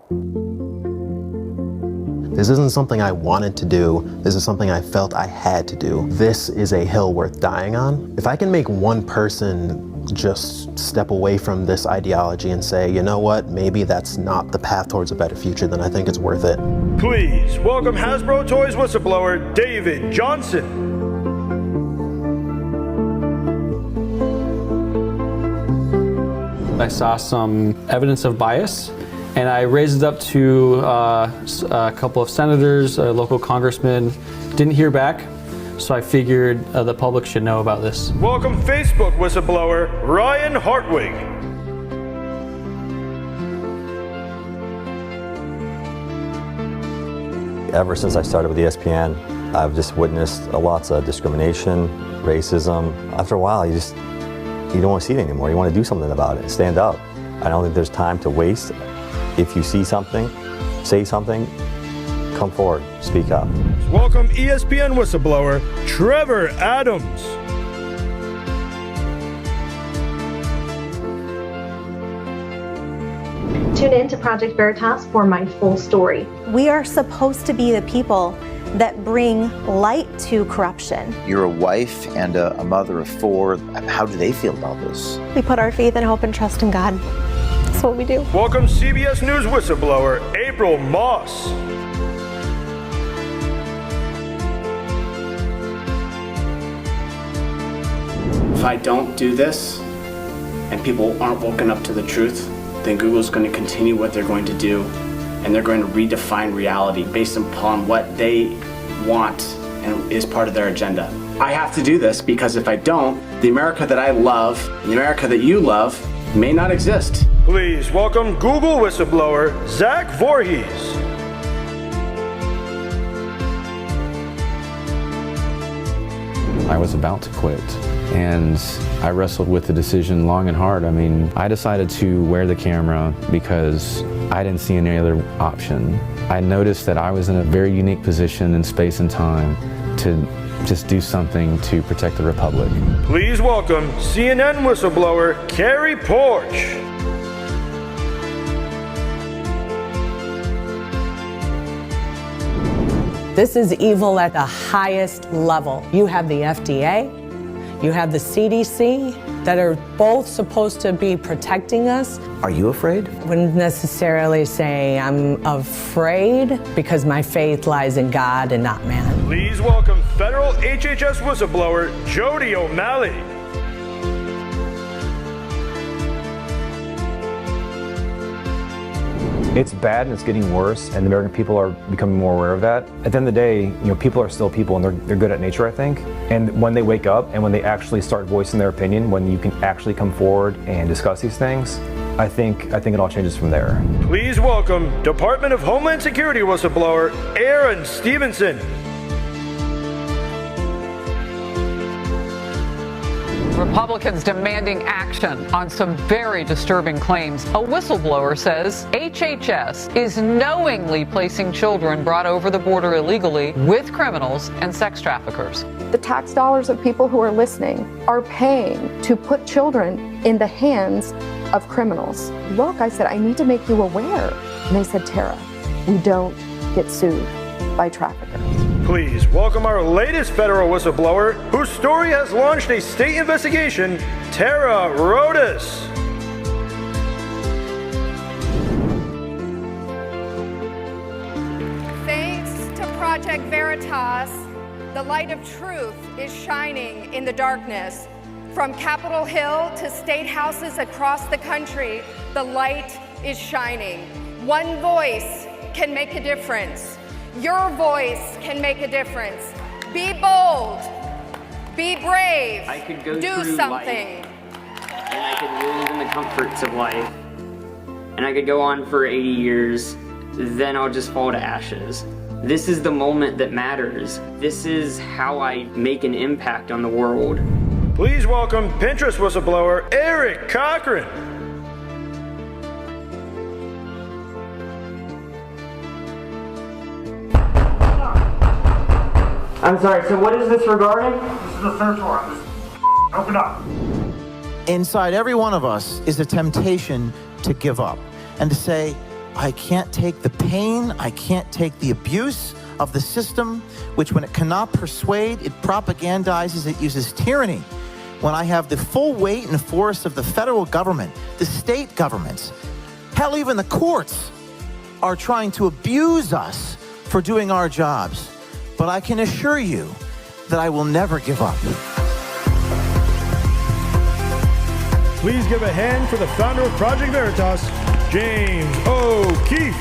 This isn't something I wanted to do. This is something I felt I had to do. This is a hill worth dying on. If I can make one person just step away from this ideology and say, you know what, maybe that's not the path towards a better future, then I think it's worth it. Please welcome Hasbro Toys whistleblower, David Johnson. I saw some evidence of bias, and I raised it up to a couple of senators, a local congressman. Didn't hear back, so I figured the public should know about this. Welcome Facebook whistleblower, Ryan Hartwig. Ever since I started with ESPN, I've just witnessed lots of discrimination, racism. After a while, you don't want to see it anymore. You want to do something about it, stand up. I don't think there's time to waste. If you see something, say something, come forward, speak up. Welcome ESPN whistleblower, Trevor Adams. Tune in to Project Veritas for my full story. We are supposed to be the people that bring light to corruption. You're a wife and a mother of 4. How do they feel about this? We put our faith and hope and trust in God. That's what we do. Welcome CBS News whistleblower, April Moss. If I don't do this and people aren't woken up to the truth, then Google's going to continue what they're going to do, and they're going to redefine reality based upon what they want and is part of their agenda. I have to do this because if I don't, the America that I love, the America that you love, may not exist. Please welcome Google whistleblower, Zach Voorhees. I was about to quit, and I wrestled with the decision long and hard. I mean, I decided to wear the camera because I didn't see any other option. I noticed that I was in a very unique position in space and time to just do something to protect the Republic. Please welcome CNN whistleblower, Carrie Porch. This is evil at the highest level. You have the FDA, you have the CDC that are both supposed to be protecting us. Are you afraid? Wouldn't necessarily say I'm afraid because my faith lies in God and not man. Please welcome federal HHS whistleblower, Jody O'Malley. It's bad and it's getting worse, and the American people are becoming more aware of that. At the end of the day, people are still people, and they're good at nature, I think. And when they wake up and when they actually start voicing their opinion, when you can actually come forward and discuss these things, I think it all changes from there. Please welcome Department of Homeland Security whistleblower, Aaron Stevenson. Republicans demanding action on some very disturbing claims. A whistleblower says HHS is knowingly placing children brought over the border illegally with criminals and sex traffickers. The tax dollars of people who are listening are paying to put children in the hands of criminals. Look, I said, I need to make you aware. And they said, Tara, we don't get sued by traffickers. Please welcome our latest federal whistleblower, whose story has launched a state investigation, Tara Rodas. Thanks to Project Veritas, the light of truth is shining in the darkness. From Capitol Hill to state houses across the country, the light is shining. One voice can make a difference. Your voice can make a difference. Be bold. Be brave. I could go do through something. Life, and I could live in the comforts of life. And I could go on for 80 years, then I'll just fall to ashes. This is the moment that matters. This is how I make an impact on the world. Please welcome Pinterest whistleblower, Eric Cochran. I'm sorry, so what is this regarding? This is a search warrant. Open up. Inside every one of us is a temptation to give up and to say, I can't take the pain, I can't take the abuse of the system, which when it cannot persuade, it propagandizes, it uses tyranny. When I have the full weight and force of the federal government, the state governments, hell, even the courts are trying to abuse us for doing our jobs. But I can assure you that I will never give up. Please give a hand for the founder of Project Veritas, James O'Keefe.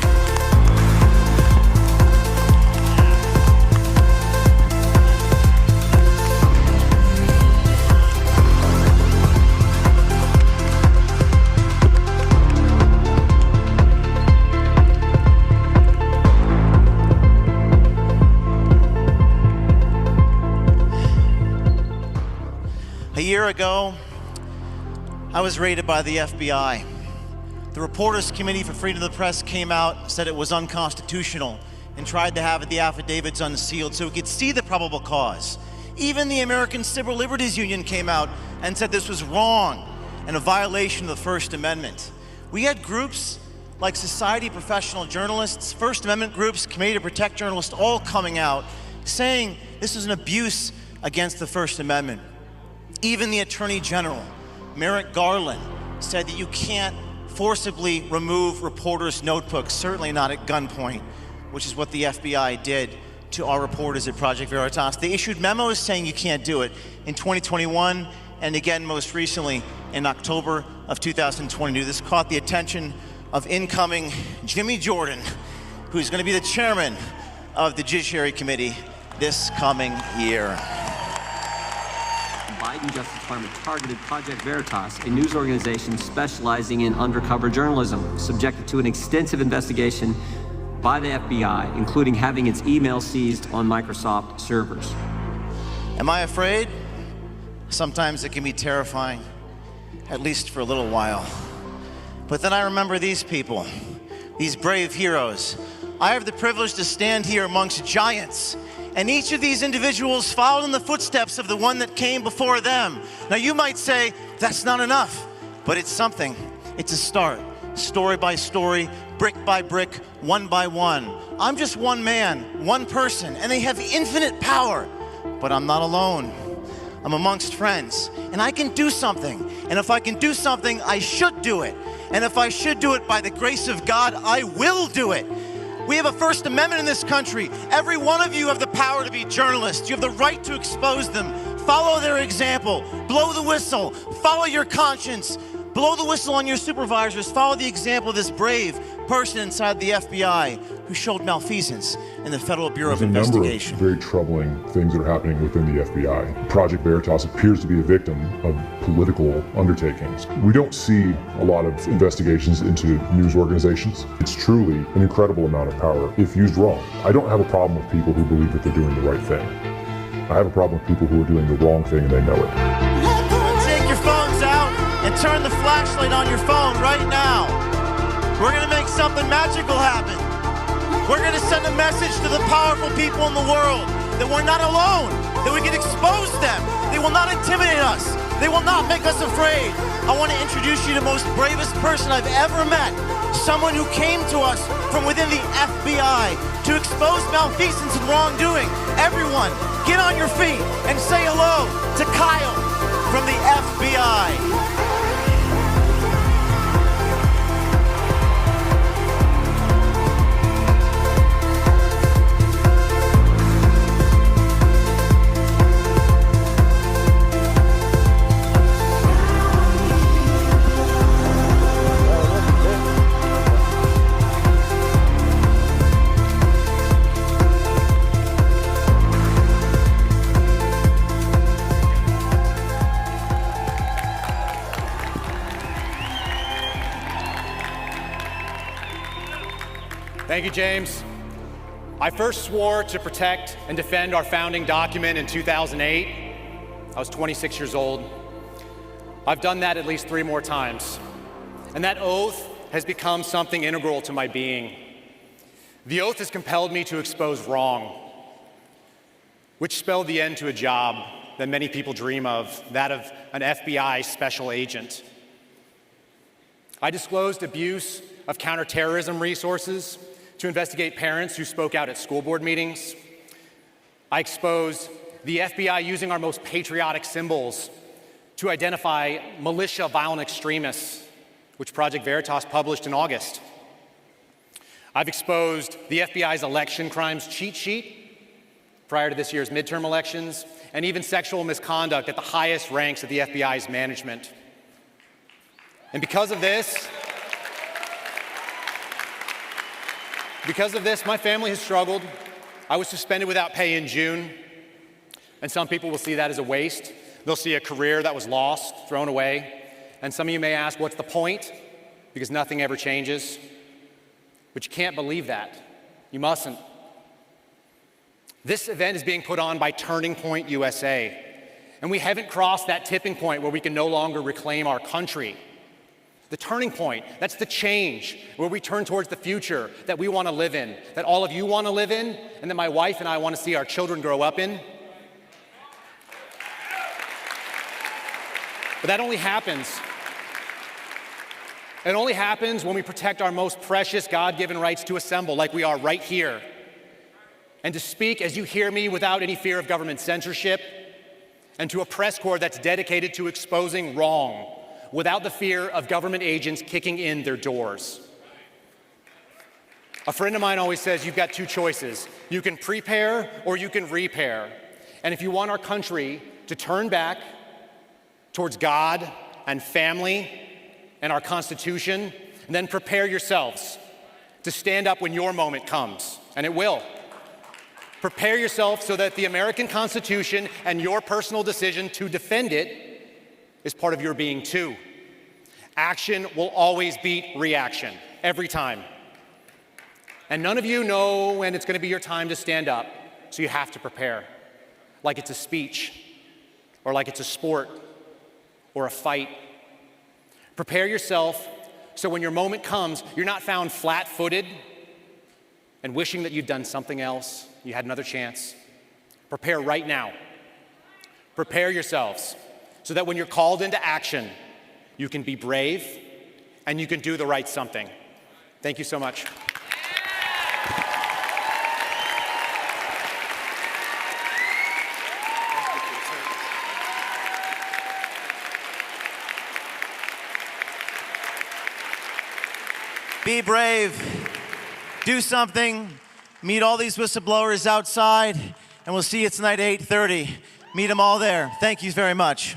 A year ago, I was raided by the FBI. The Reporters Committee for Freedom of the Press came out, said it was unconstitutional, and tried to have the affidavits unsealed so we could see the probable cause. Even the American Civil Liberties Union came out and said this was wrong and a violation of the First Amendment. We had groups like Society of Professional Journalists, First Amendment groups, Committee to Protect Journalists, all coming out saying this was an abuse against the First Amendment. Even the Attorney General, Merrick Garland, said that you can't forcibly remove reporters' notebooks, certainly not at gunpoint, which is what the FBI did to our reporters at Project Veritas. They issued memos saying you can't do it in 2021, and again most recently in October of 2022. This caught the attention of incoming Jimmy Jordan, who's going to be the chairman of the Judiciary Committee this coming year. The Biden Justice Department targeted Project Veritas, a news organization specializing in undercover journalism, subjected to an extensive investigation by the FBI, including having its email seized on Microsoft servers. Am I afraid? Sometimes it can be terrifying, at least for a little while. But then I remember these people, these brave heroes. I have the privilege to stand here amongst giants, and each of these individuals followed in the footsteps of the one that came before them. Now you might say, that's not enough, but it's something. It's a start, story by story, brick by brick, one by one. I'm just one man, one person, and they have infinite power, but I'm not alone. I'm amongst friends, and I can do something. And if I can do something, I should do it. And if I should do it by the grace of God, I will do it. We have a First Amendment in this country. Every one of you have the power to be journalists. You have the right to expose them. Follow their example. Blow the whistle. Follow your conscience. Blow the whistle on your supervisors. Follow the example of this brave person inside the FBI who showed malfeasance in the Federal Bureau of Investigation. There's a number of very troubling things that are happening within the FBI. Project Veritas appears to be a victim of political undertakings. We don't see a lot of investigations into news organizations. It's truly an incredible amount of power if used wrong. I don't have a problem with people who believe that they're doing the right thing. I have a problem with people who are doing the wrong thing and they know it. Take your phones out and turn the flashlight on your phone right now. We're going to make something magical happen. We're going to send a message to the powerful people in the world that we're not alone, that we can expose them. They will not intimidate us. They will not make us afraid. I want to introduce you to the most bravest person I've ever met, someone who came to us from within the FBI to expose malfeasance and wrongdoing. Everyone, get on your feet and say hello to Kyle from the FBI. Thank you, James. I first swore to protect and defend our founding document in 2008. I was 26 years old. I've done that at least 3 more times. And that oath has become something integral to my being. The oath has compelled me to expose wrong, which spelled the end to a job that many people dream of, that of an FBI special agent. I disclosed abuse of counterterrorism resources to investigate parents who spoke out at school board meetings. I exposed the FBI using our most patriotic symbols to identify militia violent extremists, which Project Veritas published in August. I've exposed the FBI's election crimes cheat sheet prior to this year's midterm elections, and even sexual misconduct at the highest ranks of the FBI's management. And because of this, my family has struggled. I was suspended without pay in June, and some people will see that as a waste. They'll see a career that was lost, thrown away. And some of you may ask, what's the point? Because nothing ever changes. But you can't believe that. You mustn't. This event is being put on by Turning Point USA, and we haven't crossed that tipping point where we can no longer reclaim our country. The turning point, that's the change, where we turn towards the future that we want to live in, that all of you want to live in, and that my wife and I want to see our children grow up in. But that only happens. It only happens when we protect our most precious God-given rights to assemble, like we are right here, and to speak as you hear me without any fear of government censorship, and to a press corps that's dedicated to exposing wrong without the fear of government agents kicking in their doors. A friend of mine always says you've got two choices. You can prepare or you can repair. And if you want our country to turn back towards God and family and our Constitution, then prepare yourselves to stand up when your moment comes, and it will. Prepare yourself so that the American Constitution and your personal decision to defend it is part of your being too. Action will always beat reaction, every time. And none of you know when it's going to be your time to stand up, so you have to prepare, like it's a speech, or like it's a sport, or a fight. Prepare yourself so when your moment comes, you're not found flat-footed and wishing that you'd done something else, you had another chance. Prepare right now. Prepare yourselves so that when you're called into action, you can be brave and you can do the right something. Thank you so much. Be brave. Do something. Meet all these whistleblowers outside, and we'll see you tonight at 8:30. Meet them all there. Thank you very much.